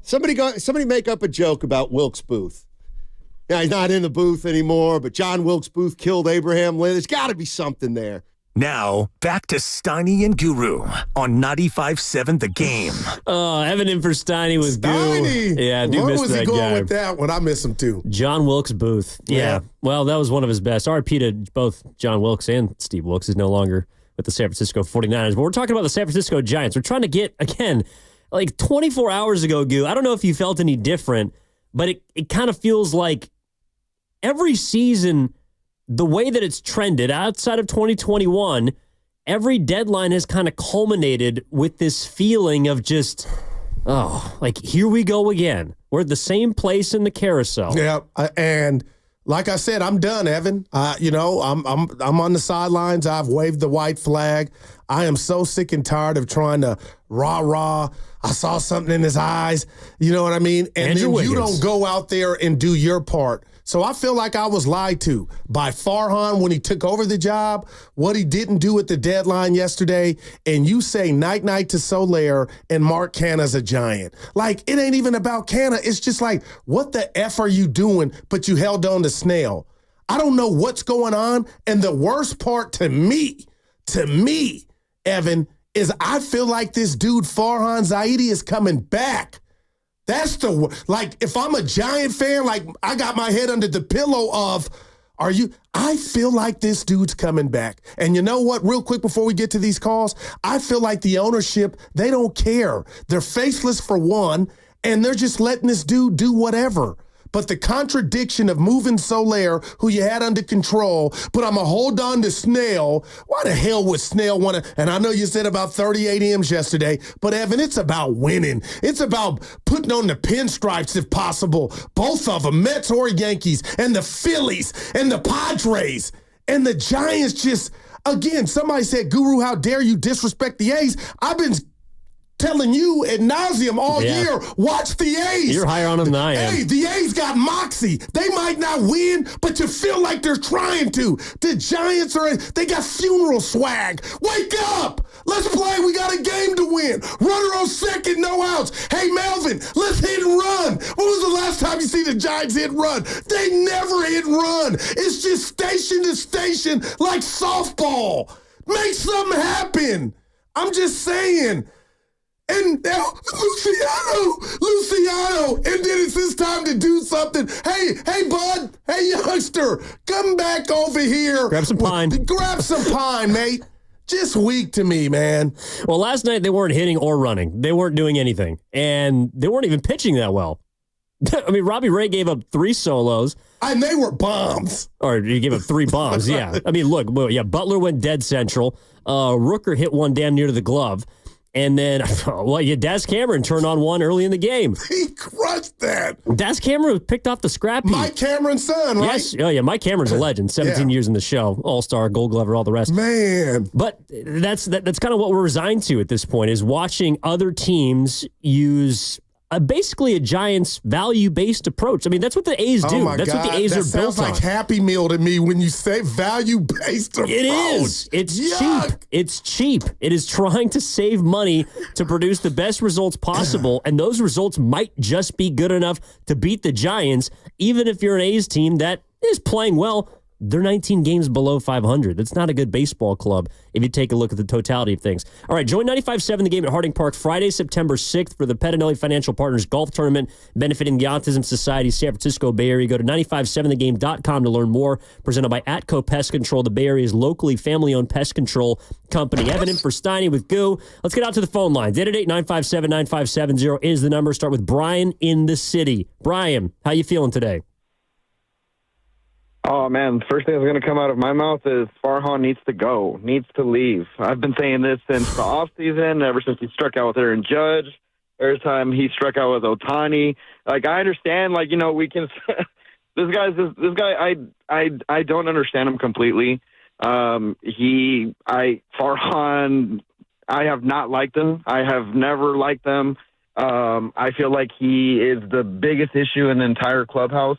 Somebody make up a joke about Wilkes Booth. Yeah, he's not in the booth anymore, but John Wilkes Booth killed Abraham Lincoln. There's got to be something there. Now, back to Steiny and Guru on 95.7 The Game. Oh, Evan in for Steiny with Steiny. Guru. Yeah, I do Where miss was that he going guy. with that one? I miss him too. John Wilkes Booth. Yeah. Well, that was one of his best. RIP to both John Wilkes and Steve Wilkes is no longer with the San Francisco 49ers. But we're talking about the San Francisco Giants. We're trying to get, again, like 24 hours ago, Goo, I don't know if you felt any different, but it kind of feels like every season, the way that it's trended outside of 2021, every deadline has kind of culminated with this feeling of just, like here we go again. We're at the same place in the carousel. Yeah, and like I said, I'm done, Evan. I'm on the sidelines. I've waved the white flag. I am so sick and tired of trying to rah-rah. I saw something in his eyes. You know what I mean? And Andrew then Wiggins. you don't go out there and do your part. So I feel like I was lied to by Farhan when he took over the job, what he didn't do at the deadline yesterday, and you say night-night to Solaire and Mark Canna's a Giant. Like, it ain't even about Canna. It's just like, what the F are you doing, but you held on to Snell? I don't know what's going on, and the worst part to me, Evan, is I feel like this dude, Farhan Zaidi, is coming back. That's if I'm a Giant fan, like I got my head under the pillow of, I feel like this dude's coming back. And you know what, real quick before we get to these calls, I feel like the ownership, they don't care. They're faceless for one, and they're just letting this dude do whatever. But the contradiction of moving Solaire, who you had under control, but I'm going to hold on to Snell. Why the hell would Snell want to? And I know you said about 38 M's yesterday, but Evan, it's about winning. It's about putting on the pinstripes if possible. Both of them, Mets or Yankees, and the Phillies, and the Padres. And the Giants just, again, somebody said, Guru, how dare you disrespect the A's? I've been telling you ad nauseum all year, watch the A's. You're higher on them than I am. Hey, the A's got moxie. They might not win, but you feel like they're trying to. The Giants they got funeral swag. Wake up. Let's play. We got a game to win. Runner on second, no outs. Hey, Melvin, let's hit and run. When was the last time you see the Giants hit and run? They never hit and run. It's just station to station like softball. Make something happen. I'm just saying. And now Luciano, and then it's his time to do something. Hey, bud, hey, youngster, come back over here. Grab some pine. Grab some pine, mate. Just weak to me, man. Well, last night they weren't hitting or running. They weren't doing anything. And they weren't even pitching that well. I mean, Robbie Ray gave up 3 solos. And they were bombs. Or he gave up 3 bombs, yeah. I mean, look, Butler went dead central. Rooker hit one damn near to the glove. And then, Daz Cameron turned on one early in the game. He crushed that. Daz Cameron picked off the scrap heap. Mike Cameron's son, right? Yes. Oh, yeah. Mike Cameron's a legend. 17 years in the show. All-Star, Gold Glover, all the rest. Man. But that's kind of what we're resigned to at this point, is watching other teams use basically a Giants value-based approach. I mean, that's what the A's do. That's what the A's are built on. That sounds like Happy Meal to me when you say value-based approach. It is. It's cheap. It's cheap. It is trying to save money to produce the best results possible, and those results might just be good enough to beat the Giants, even if you're an A's team that is playing well. They're 19 games below 500. That's not a good baseball club if you take a look at the totality of things. All right, join 95.7 The Game at Harding Park Friday, September 6th for the Pettinelli Financial Partners Golf Tournament benefiting the Autism Society San Francisco Bay Area. Go to 957thegame.com to learn more. Presented by Atco Pest Control, the Bay Area's locally family-owned pest control company. Evan in for Steiny with Goo. Let's get out to the phone lines. 888-957-9570 is the number. Start with Brian in the city. Brian, how you feeling today? Oh, man, the first thing that's going to come out of my mouth is Farhan needs to go, needs to leave. I've been saying this since the offseason, ever since he struck out with Aaron Judge, every time he struck out with Ohtani. Like, I understand, we can – this guy, I don't understand him completely. Farhan, I have not liked him. I have never liked him. I feel like he is the biggest issue in the entire clubhouse.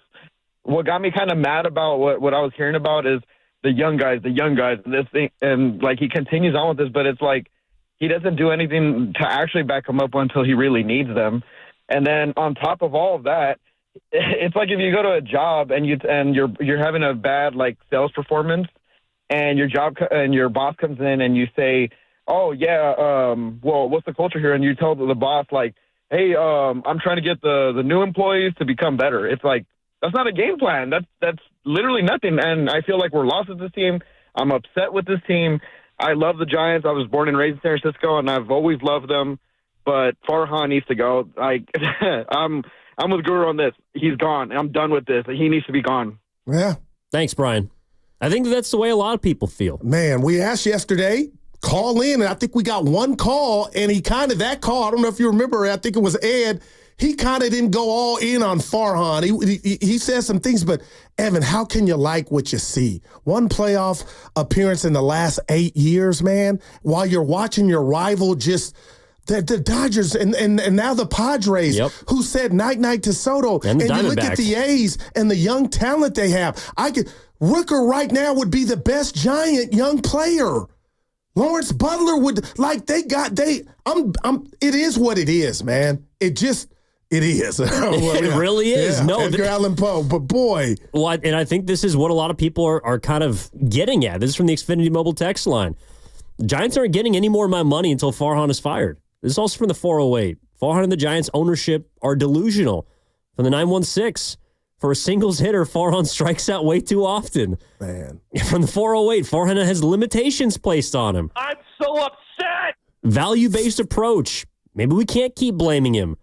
What got me kind of mad about what I was hearing about is the young guys, and this thing, and he continues on with this, but it's like he doesn't do anything to actually back them up until he really needs them. And then on top of all of that, it's like if you go to a job and you're having a bad like sales performance, and your boss comes in and you say, "Oh yeah, well, what's the culture here?" And you tell the boss like, "Hey, I'm trying to get the new employees to become better." It's like, that's not a game plan. That's literally nothing. And I feel like we're lost with this team. I'm upset with this team. I love the Giants. I was born and raised in San Francisco, and I've always loved them. But Farhan needs to go. Like, I'm with Guru on this. He's gone. I'm done with this. He needs to be gone. Yeah. Thanks, Brian. I think that's the way a lot of people feel. Man, we asked yesterday, call in, and I think we got one call, and that call, I don't know if you remember, I think it was Ed, he kind of didn't go all in on Farhan. He said some things, but Evan, how can you like what you see? One playoff appearance in the last 8 years, man, while you're watching your rival just the Dodgers and now the Padres, who said night-night to Soto. And you look at the A's and the young talent they have. Rooker right now would be the best Giant young player. Lawrence Butler would, it is what it is, man. It is. It really is. Yeah, No, Edgar Allan Poe, but boy. Well, and I think this is what a lot of people are kind of getting at. This is from the Xfinity Mobile text line. The Giants aren't getting any more of my money until Farhan is fired. This is also from the 408. Farhan and the Giants' ownership are delusional. From the 916, for a singles hitter, Farhan strikes out way too often. Man. From the 408, Farhan has limitations placed on him. I'm so upset. Value-based approach. Maybe we can't keep blaming him.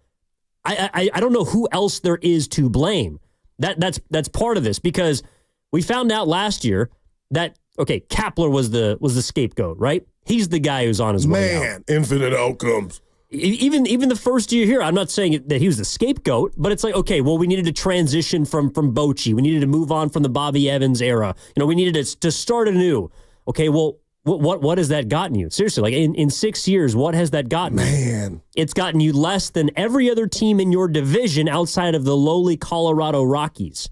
I don't know who else there is to blame. That's part of this, because we found out last year that Kapler was the scapegoat, right? He's the guy who's on his way out. Man, infinite outcomes. Even the first year here, I'm not saying that he was the scapegoat, but it's like, okay, well, we needed to transition from Bochy. We needed to move on from the Bobby Evans era. We needed to start anew. Okay, well, what has that gotten you? Seriously, like in 6 years, what has that gotten you? Man. It's gotten you less than every other team in your division outside of the lowly Colorado Rockies.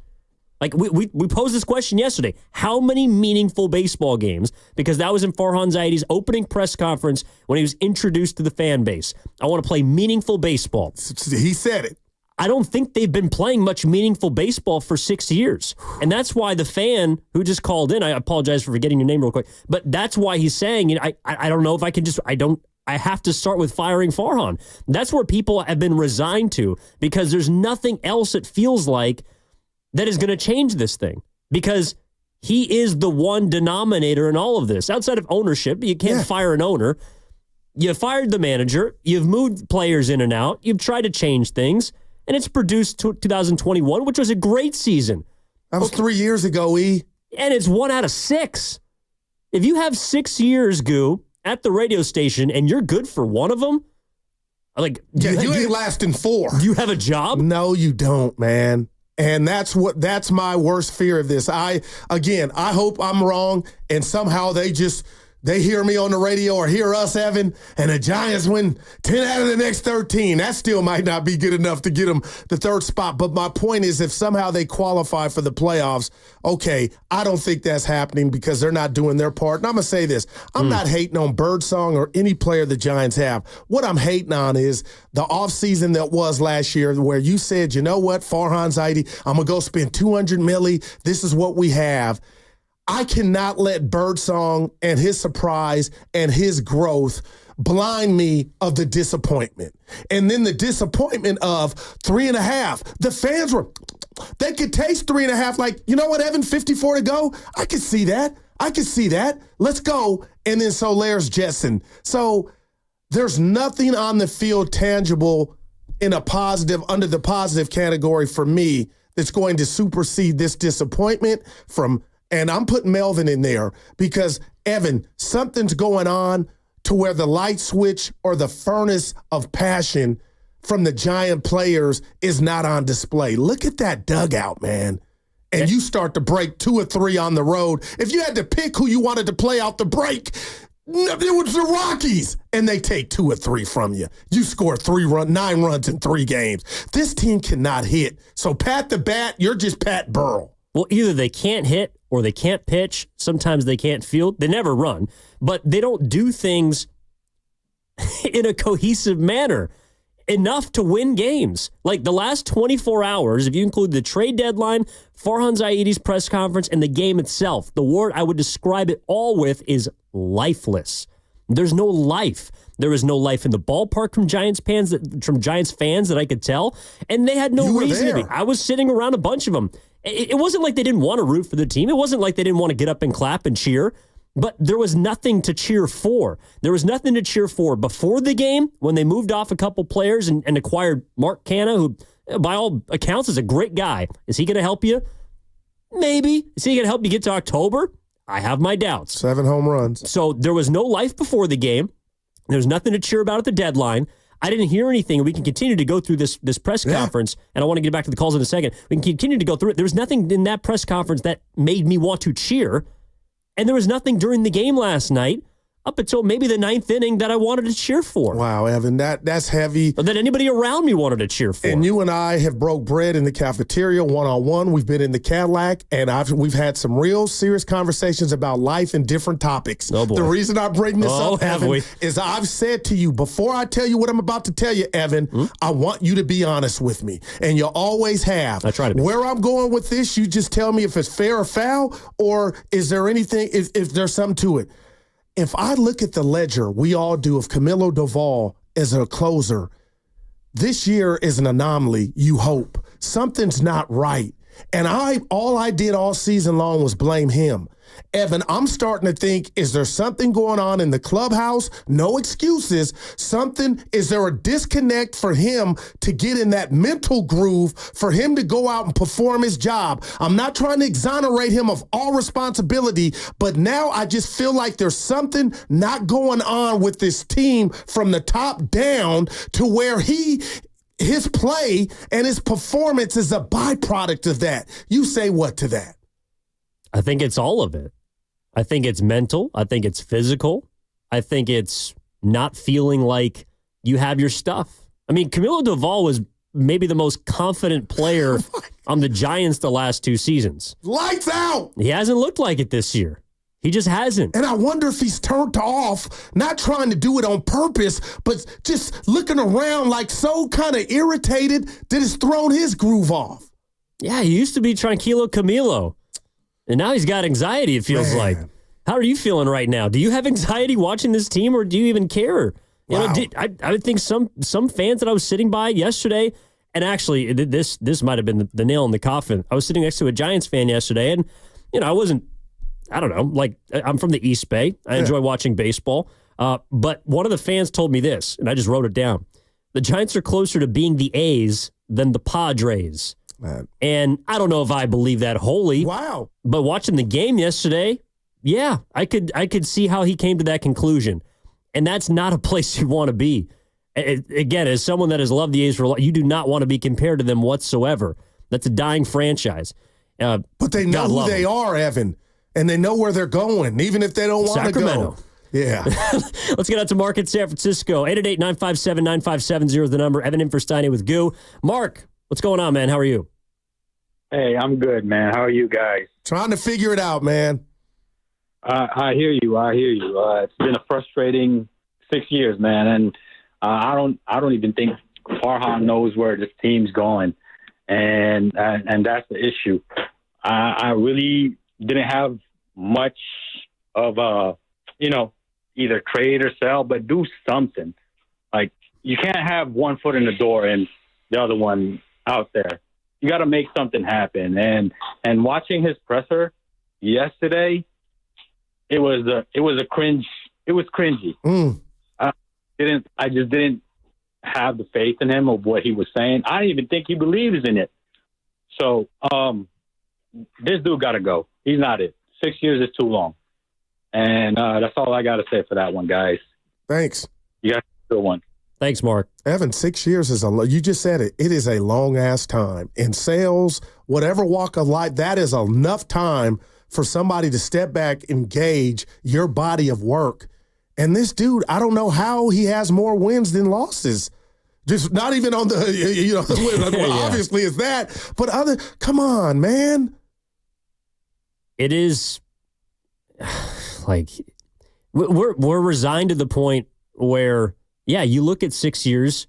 Like, we posed this question yesterday. How many meaningful baseball games, because that was in Farhan Zaidi's opening press conference when he was introduced to the fan base. I want to play meaningful baseball. He said it. I don't think they've been playing much meaningful baseball for 6 years. And that's why the fan who just called in, I apologize for forgetting your name real quick, but that's why he's saying, I don't know if I can I have to start with firing Farhan. That's where people have been resigned to, because there's nothing else, it feels like, that is going to change this thing, because he is the one denominator in all of this. Outside of ownership, you can't fire an owner. You fired the manager. You've moved players in and out. You've tried to change things, and it's produced 2021, which was a great season. That was 3 years ago, E. And it's 1 out of 6. If you have 6 years, Goo, at the radio station, and you're good for one of them, you ain't lasting 4. Do you have a job? No, you don't, man. And that's my worst fear of this. I hope I'm wrong, and somehow they hear me on the radio or hear us, Evan, and the Giants win 10 out of the next 13. That still might not be good enough to get them the 3rd spot. But my point is, if somehow they qualify for the playoffs, okay, I don't think that's happening because they're not doing their part. And I'm going to say this. I'm not hating on Birdsong or any player the Giants have. What I'm hating on is the offseason that was last year, where you said, you know what, Farhan Zaidi, I'm going to go spend $200 million. This is what we have. I cannot let Birdsong and his surprise and his growth blind me of the disappointment. And then the disappointment of 3.5. The fans they could taste 3.5. Like, you know what, Evan, 54 to go? I could see that. Let's go. And then Solaire's Jetson. So there's nothing on the field tangible in a positive, under the positive category for me, that's going to supersede this disappointment and I'm putting Melvin in there because, Evan, something's going on to where the light switch or the furnace of passion from the Giant players is not on display. Look at that dugout, man. And you start to break 2 or 3 on the road. If you had to pick who you wanted to play out the break, it was the Rockies. And they take 2 or 3 from you. You score 9 runs in 3 games. This team cannot hit. So pat the bat, you're just Pat Burrell. Well, either they can't hit or they can't pitch. Sometimes they can't field. They never run. But they don't do things in a cohesive manner. enough to win games. Like the last 24 hours, if you include the trade deadline, Farhan Zaidi's press conference, and the game itself, the word I would describe it all with is lifeless. There's no life. There was no life in the ballpark from Giants fans that I could tell, and they had no reason to be. I was sitting around a bunch of them. It wasn't like they didn't want to root for the team. It wasn't like they didn't want to get up and clap and cheer, but there was nothing to cheer for. There was nothing to cheer for before the game when they moved off a couple players and acquired Mark Canha, who, by all accounts, is a great guy. Is he going to help you? Maybe. Is he going to help you get to October? I have my doubts. 7 home runs. So there was no life before the game. There was nothing to cheer about at the deadline. I didn't hear anything. We can continue to go through this press conference, and I want to get back to the calls in a second. We can continue to go through it. There was nothing in that press conference that made me want to cheer, and there was nothing during the game last night up until maybe the 9th inning that I wanted to cheer for. Wow, Evan, that's heavy. But that anybody around me wanted to cheer for. And you and I have broke bread in the cafeteria one-on-one. We've been in the Cadillac, and we've had some real serious conversations about life and different topics. Oh, boy. The reason I bring this up, have Evan, we? is I've said to you, before I tell you what I'm about to tell you, Evan, I want you to be honest with me. And you always have. I try to be. Where I'm going with this, you just tell me if it's fair or foul, or is there anything, if there's something to it. If I look at the ledger we all do of Camilo Doval as a closer, this year is an anomaly, you hope. Something's not right. And all I did all season long was blame him. Evan, I'm starting to think, is there something going on in the clubhouse? No excuses. Is there a disconnect for him to get in that mental groove for him to go out and perform his job? I'm not trying to exonerate him of all responsibility, but now I just feel like there's something not going on with this team from the top down to where his play and his performance is a byproduct of that. You say what to that? I think it's all of it. I think it's mental. I think it's physical. I think it's not feeling like you have your stuff. I mean, Camilo Doval was maybe the most confident player on the Giants the last 2 seasons. Lights out! He hasn't looked like it this year. He just hasn't. And I wonder if he's turned off, not trying to do it on purpose, but just looking around like so kind of irritated that it's thrown his groove off. Yeah, he used to be Tranquilo Camilo. And now he's got anxiety, it feels like. How are you feeling right now? Do you have anxiety watching this team, or do you even care? You know, I would think some fans that I was sitting by yesterday, and actually this might have been the nail in the coffin. I was sitting next to a Giants fan yesterday, and I don't know, like I'm from the East Bay. I enjoy watching baseball. But one of the fans told me this, and I just wrote it down. The Giants are closer to being the A's than the Padres. Man. And I don't know if I believe that wholly. Wow. But watching the game yesterday, yeah, I could see how he came to that conclusion. And that's not a place you want to be. Again, as someone that has loved the A's for a lot, you do not want to be compared to them whatsoever. That's a dying franchise. But they know who they are, Evan, and they know where they're going, even if they don't want to go. Yeah. Let's get out to Mark in San Francisco. 888-957-9570 is the number. Evan in for Steiny with Goo. Mark, what's going on, man? How are you? Hey, I'm good, man. How are you guys? Trying to figure it out, man. I hear you. It's been a frustrating 6 years, man, and I don't even think Farhan knows where this team's going, and that's the issue. I really didn't have much of either trade or sell, but do something. Like, you can't have one foot in the door and the other one out there. You got to make something happen. And watching his presser yesterday, it was a cringe. It was cringy. I just didn't have the faith in him of what he was saying. I didn't even think he believes in it. So this dude got to go. He's not it. 6 years is too long. And that's all I got to say for that one, guys. Thanks. You got a good one. Thanks, Mark. Evan, 6 years is you just said it. It is a long-ass time. In sales, whatever walk of life, that is enough time for somebody to step back, engage your body of work. And this dude, I don't know how he has more wins than losses. Just not even on the, obviously it's that. But come on, man. It is like we're resigned to the point where, yeah, you look at 6 years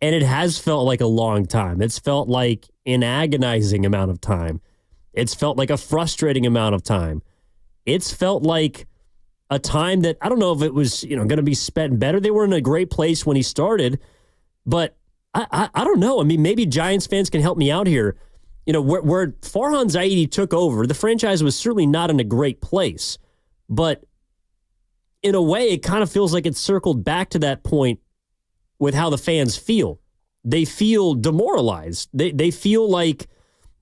And it has felt like a long time. It's felt like an agonizing amount of time. It's felt like a frustrating amount of time. It's felt like a time that I don't know if it was, going to be spent better. They were in a great place when he started, but I don't know. I mean, maybe Giants fans can help me out here. Where Farhan Zaidi took over, the franchise was certainly not in a great place, but in a way, it kind of feels like it's circled back to that point with how the fans feel. They feel demoralized. They feel like,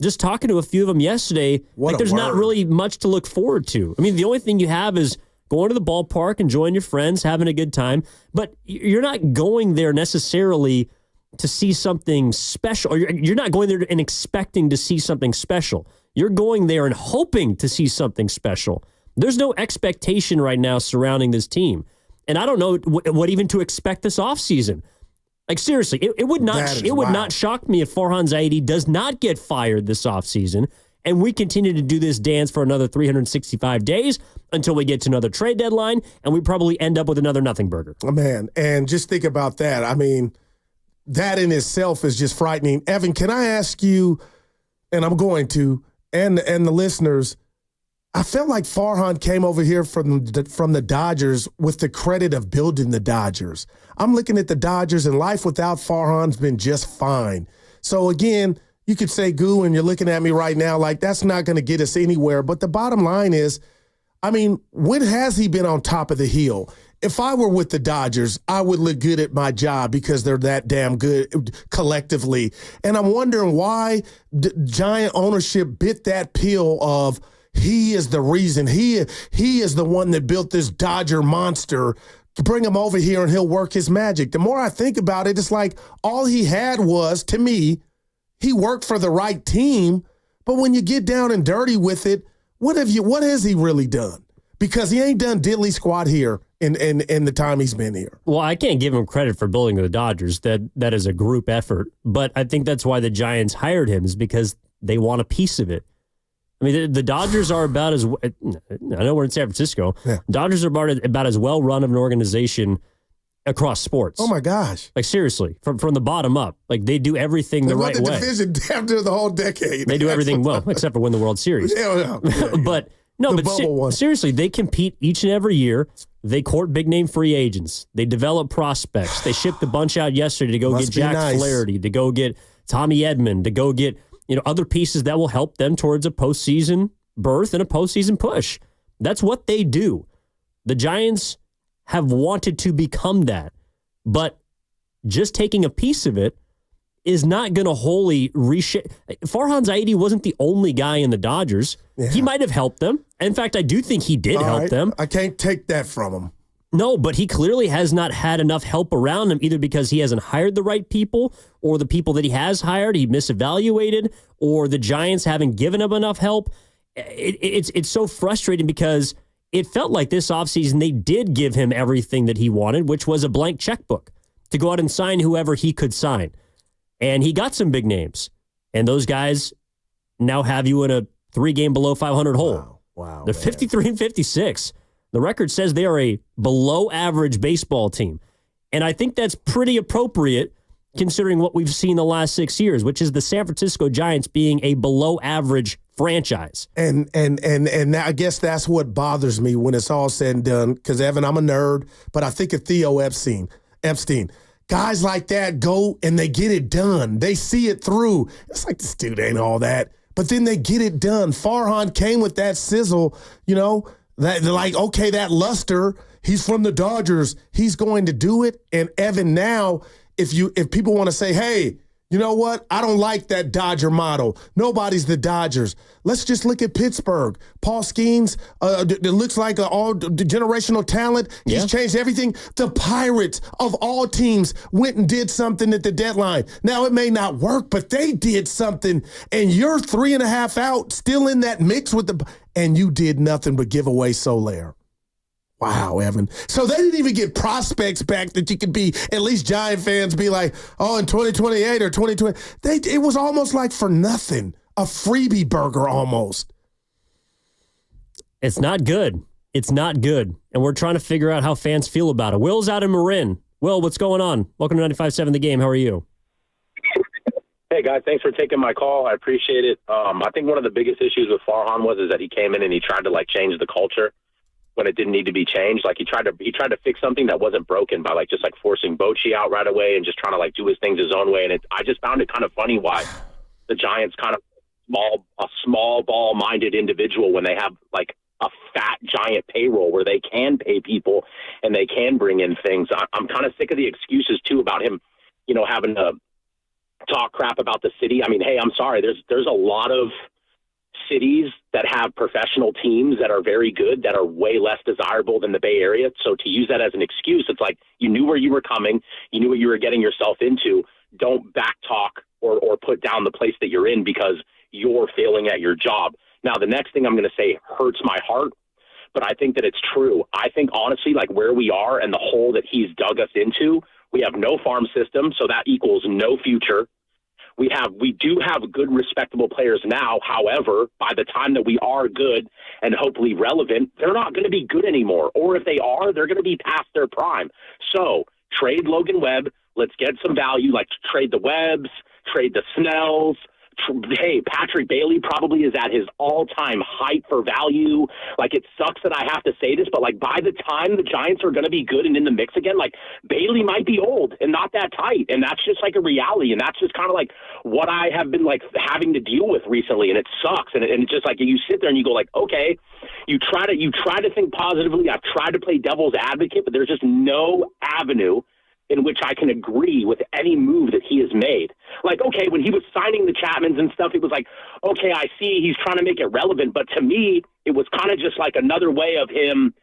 just talking to a few of them yesterday, like there's not really much to look forward to. I mean, the only thing you have is going to the ballpark, enjoying your friends, having a good time, but you're not going there necessarily to see something special, or you're not going there and expecting to see something special. You're going there and hoping to see something special. There's no expectation right now surrounding this team. And I don't know what even to expect this offseason. Like, seriously, it would not shock me if Farhan Zaidi does not get fired this offseason, and we continue to do this dance for another 365 days until we get to another trade deadline, and we probably end up with another nothing burger. Oh, man, and just think about that. I mean, that in itself is just frightening. Evan, can I ask you, and I'm going to, and the listeners, I felt like Farhan came over here from the Dodgers with the credit of building the Dodgers. I'm looking at the Dodgers, and life without Farhan's been just fine. So, again, you could say, Goo, and you're looking at me right now like that's not going to get us anywhere. But the bottom line is, I mean, when has he been on top of the hill? If I were with the Dodgers, I would look good at my job because they're that damn good collectively. And I'm wondering why Giant ownership bit that pill of he is the reason. He is the one that built this Dodger monster. Bring him over here and he'll work his magic. The more I think about it, it's like all he had was, to me, he worked for the right team. But when you get down and dirty with it, what has he really done? Because he ain't done diddly squat here in the time he's been here. Well, I can't give him credit for building the Dodgers. That is a group effort. But I think that's why the Giants hired him, is because they want a piece of it. I mean, the Dodgers are about as, I know we're in San Francisco. Yeah. Dodgers are about as well-run of an organization across sports. Oh, my gosh. Like, seriously, from the bottom up. Like, they do everything the right way. They won the division after the whole decade. They do everything well, except for win the World Series. Yeah. But seriously, they compete each and every year. They court big-name free agents. They develop prospects. They shipped a bunch out yesterday to go get Jack Flaherty, to go get Tommy Edman, to go get other pieces that will help them towards a postseason berth and a postseason push. That's what they do. The Giants have wanted to become that, but just taking a piece of it is not going to wholly reshape. Farhan Zaidi wasn't the only guy in the Dodgers. Yeah. He might have helped them. In fact, I do think he did help them. I can't take that from him. No, but he clearly has not had enough help around him, either because he hasn't hired the right people, or the people that he has hired he misevaluated, or the Giants haven't given him enough help. It's so frustrating because it felt like this offseason they did give him everything that he wanted, which was a blank checkbook to go out and sign whoever he could sign. And he got some big names. And those guys now have you in a 3-game below 500 hole. Wow. They're 53 and 56. The record says they are a below-average baseball team. And I think that's pretty appropriate considering what we've seen the last 6 years, which is the San Francisco Giants being a below-average franchise. And I guess that's what bothers me when it's all said and done, because, Evan, I'm a nerd, but I think of Theo Epstein. Guys like that go and they get it done. They see it through. It's like, this dude ain't all that. But then they get it done. Farhan came with that sizzle, that they're like, okay, that luster, he's from the Dodgers. He's going to do it. And Evan, now, if people want to say, hey, you know what? I don't like that Dodger model. Nobody's the Dodgers. Let's just look at Pittsburgh. Paul Skeens, it looks like an all-generational talent. He's changed everything. The Pirates, of all teams, went and did something at the deadline. Now, it may not work, but they did something, and you're 3.5 out, still in that mix with and you did nothing but give away Soler. Wow, Evan. So they didn't even get prospects back that you could be, at least Giant fans be like, oh, in 2028 or 2020. It was almost like for nothing. A freebie burger almost. It's not good. It's not good. And we're trying to figure out how fans feel about it. Will's out in Marin. Will, what's going on? Welcome to 95.7 The Game. How are you? Hey, guys, thanks for taking my call. I appreciate it. I think one of the biggest issues with Farhan was that he came in and he tried to, change the culture when it didn't need to be changed. He tried to fix something that wasn't broken by, just forcing Bochy out right away and just trying to, do his things his own way. And I just found it kind of funny why the Giants kind of a small ball-minded individual when they have, a fat giant payroll where they can pay people and they can bring in things. I'm kind of sick of the excuses, too, about him, having to talk crap about the city. I mean, hey, I'm sorry. There's a lot of cities that have professional teams that are very good, that are way less desirable than the Bay Area. So to use that as an excuse, it's like you knew where you were coming, you knew what you were getting yourself into. Don't back talk or put down the place that you're in because you're failing at your job. Now, the next thing I'm going to say hurts my heart, but I think that it's true. I think, honestly, where we are and the hole that he's dug us into, we have no farm system, so that equals no future. We do have good, respectable players now. However, by the time that we are good and hopefully relevant, they're not going to be good anymore. Or if they are, they're going to be past their prime. So trade Logan Webb. Let's get some value, trade the Webbs, trade the Snells. Hey, Patrick Bailey probably is at his all-time height for value. It sucks that I have to say this, but by the time the Giants are going to be good and in the mix again, Bailey might be old and not that tight, and that's just a reality, and that's just kind of what I have been having to deal with recently, and it sucks, and it's just you sit there and you go okay, you try to think positively. I've tried to play devil's advocate, but there's just no avenue in which I can agree with any move that he has made. Okay, when he was signing the Chapmans and stuff, it was okay, I see he's trying to make it relevant. But to me, it was kind of just another way of him.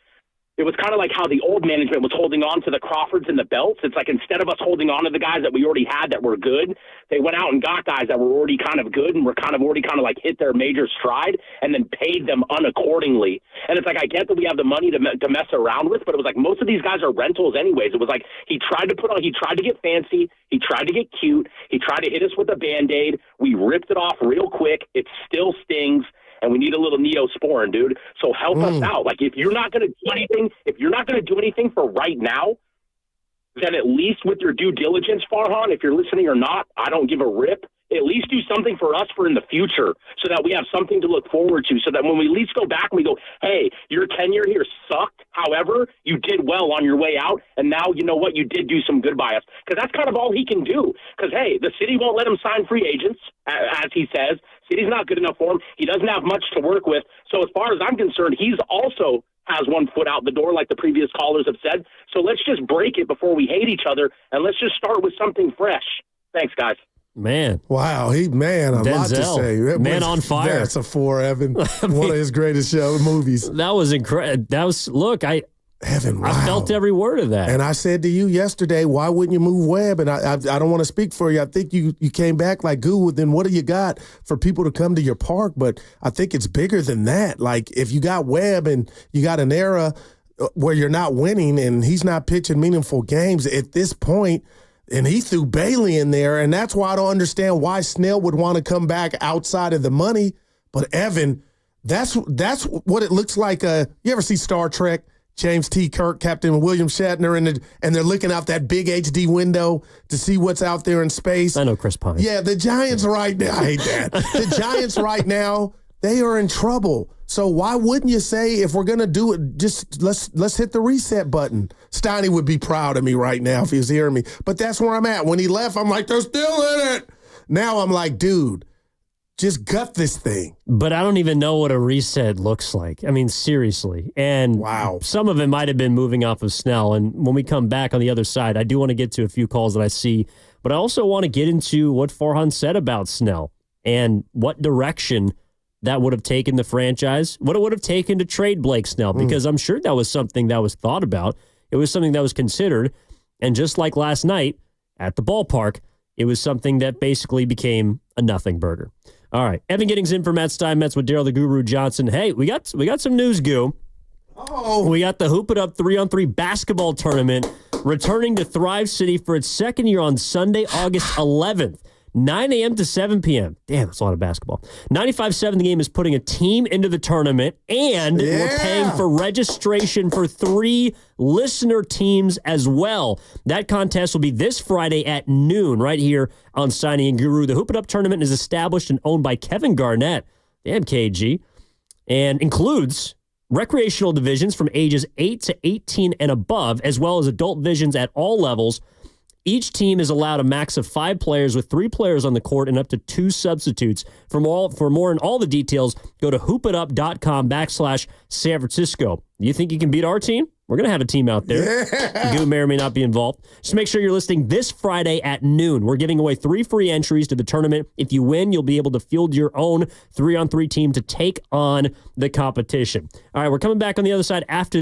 It was kind of how the old management was holding on to the Crawfords and the Belts. It's instead of us holding on to the guys that we already had that were good, they went out and got guys that were already kind of good and were kind of already hit their major stride and then paid them unaccordingly. And it's I get that we have the money to mess around with, but it was most of these guys are rentals anyways. It was he tried to get fancy, he tried to get cute, he tried to hit us with a Band-Aid. We ripped it off real quick. It still stings. And we need a little Neosporin, dude. So help us out. If you're not going to do anything for right now, then at least with your due diligence, Farhan, if you're listening or not, I don't give a rip. At least do something for us for in the future so that we have something to look forward to, so that when we at least go back and we go, hey, your tenure here sucked. However, you did well on your way out, and now you know what? You did do some good by us. Because that's kind of all he can do. Because, hey, the city won't let him sign free agents, as he says. City's not good enough for him. He doesn't have much to work with. So as far as I'm concerned, he's also has one foot out the door, like the previous callers have said. So let's just break it before we hate each other, and let's just start with something fresh. Thanks, guys. Man. Wow. A lot to say. Man on fire. That's a 4, Evan. One of his greatest movies. That was incredible. Evan, wow. I felt every word of that. And I said to you yesterday, why wouldn't you move Webb? And I don't want to speak for you. I think you came back goo. Then what do you got for people to come to your park? But I think it's bigger than that. If you got Webb and you got an era where you're not winning and he's not pitching meaningful games at this point, and he threw Bailey in there, and that's why I don't understand why Snell would want to come back outside of the money. But Evan, that's what it looks like. You ever see Star Trek? James T. Kirk, Captain William Shatner, and they're looking out that big HD window to see what's out there in space. I know Chris Pine. Yeah, the Giants right now. I hate that. The Giants right now, they are in trouble. So why wouldn't you say, if we're going to do it, just let's hit the reset button? Steiny would be proud of me right now if he was hearing me. But that's where I'm at. When he left, I'm they're still in it. Now I'm dude, just gut this thing. But I don't even know what a reset looks like. I mean, seriously. And wow. Some of it might have been moving off of Snell. And when we come back on the other side, I do want to get to a few calls that I see. But I also want to get into what Farhan said about Snell and what direction that would have taken the franchise, what it would have taken to trade Blake Snell, because I'm sure that was something that was thought about. It was something that was considered. And just like last night at the ballpark, it was something that basically became a nothing burger. All right. Evan Giddings in for Matt Steinmetz with Daryl the Guru Johnson. Hey, we got some news, Goo. Oh. We got the Hoop It Up 3-on-3 basketball tournament returning to Thrive City for its second year on Sunday, August 11th. 9 a.m. to 7 p.m. Damn, that's a lot of basketball. 95.7 The Game is putting a team into the tournament, and we're paying for registration for 3 listener teams as well. That contest will be this Friday at noon right here on Steiny and Guru. The Hoop It Up tournament is established and owned by Kevin Garnett, damn KG, and includes recreational divisions from ages 8 to 18 and above, as well as adult divisions at all levels. Each team is allowed a max of 5 players with 3 players on the court and up to 2 substitutes. For more on all the details, go to hoopitup.com/San Francisco. You think you can beat our team? We're going to have a team out there. You may or may not be involved. Just make sure you're listening this Friday at noon. We're giving away 3 free entries to the tournament. If you win, you'll be able to field your own 3-on-3 team to take on the competition. All right, we're coming back on the other side after